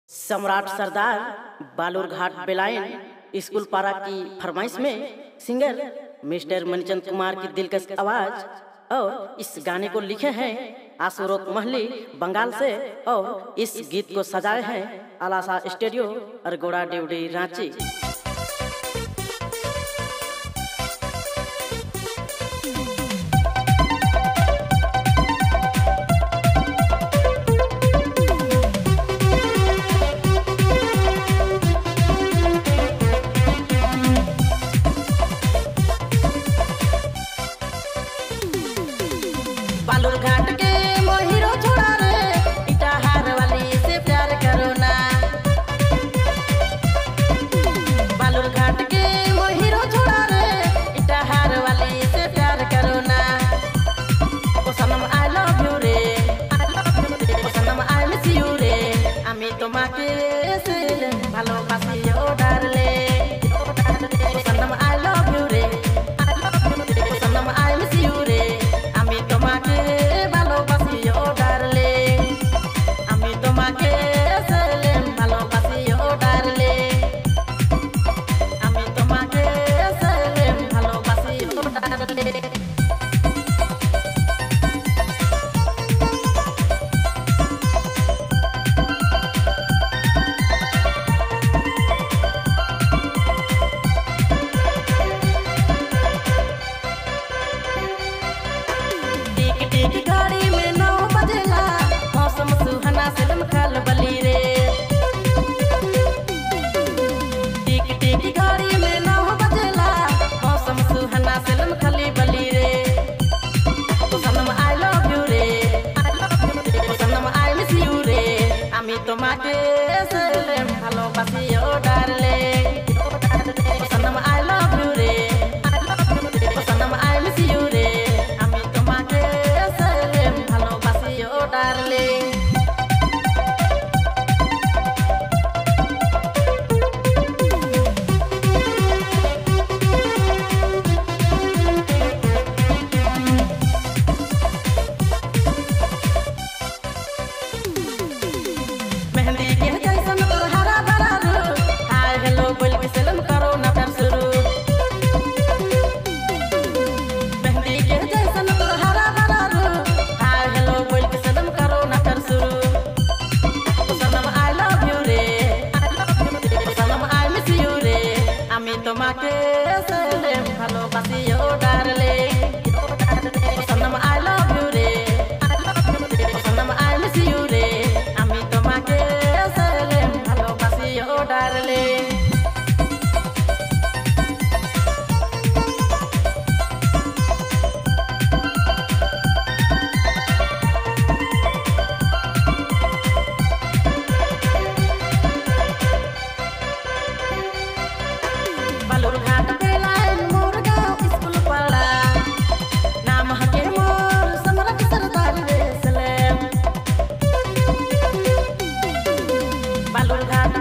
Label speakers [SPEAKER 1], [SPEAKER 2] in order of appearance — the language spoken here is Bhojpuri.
[SPEAKER 1] सम्राट सरदार बालूरघाट बेलायन स्कूल पारा की फरमाइश में सिंगर मिस्टर मणिचंद कुमार की दिलकश आवाज और इस गाने को लिखे हैं आशुरोक महली बंगाल से और इस गीत को सजाए हैं अलासा स्टूडियो अरगोड़ा ड्यूडी रांची। बालूरघाट के मोहिरो छोड़ा रे इटाहार वाली से प्यार करो ना। बालूरघाट के मोहिरो छोड़ा रे इटाहार वाली से प्यार करो ना। ओ सनम आई लव यू रे, ओ सनम आई मिस यू रे, आमी তোমাকে से ভালোবাসি ও ডার্লে। ओ सनम आई लव यू रे, ओ सनम आई मिस यू रे, आमी তোমাকে ভালোবাসি ও ডার্লে, আমি তোমাকে সেলেম ভালোবাসি ও ডার্লে, আমি তোমাকে সেলেম ভালোবাসি ও ডার্লে। गाड़ी में 9 बजेला मौसम सुहाना सलम खाल बली रे। टिक टिक गाड़ी में 9 बजेला मौसम सुहाना सलम खाली बली रे। ओ सनम आई लव यू रे, ओ सनम आई मिस यू रे, आमी তোমাকে সেলেম ভালোবাসি ও ডার্লে। ओ सनम आई लव यू रे, ओ सनम आई मिस यू रे, आमी তোমাকে डार्लिंग। मेहंदी के जैसन तोर हरा भरा रूप, हाय हेलो बोल के सलाम करो ना प्यार शुरू। मेहंदी के जैसन तोर हरा भरा रूप, हाय हेलो बोल के सलाम करो ना प्यार शुरू। ओ सनम आई लव यू रे, ओ सनम आई मिस यू रे, आमी তোমাকে সেলেম ভালোবাসি ও ডার্লে। ओ सनम आई लव यू रे, ओ सनम आई मिस यू रे, आमी তোমাকে সেলেম ভালোবাসি ও ডার্লে। बालूरघाट बेलायन मोर गाँव स्कूल पड़ा, नाम हके मोर सम्राट सरदार रे सलेम। बालूरघाट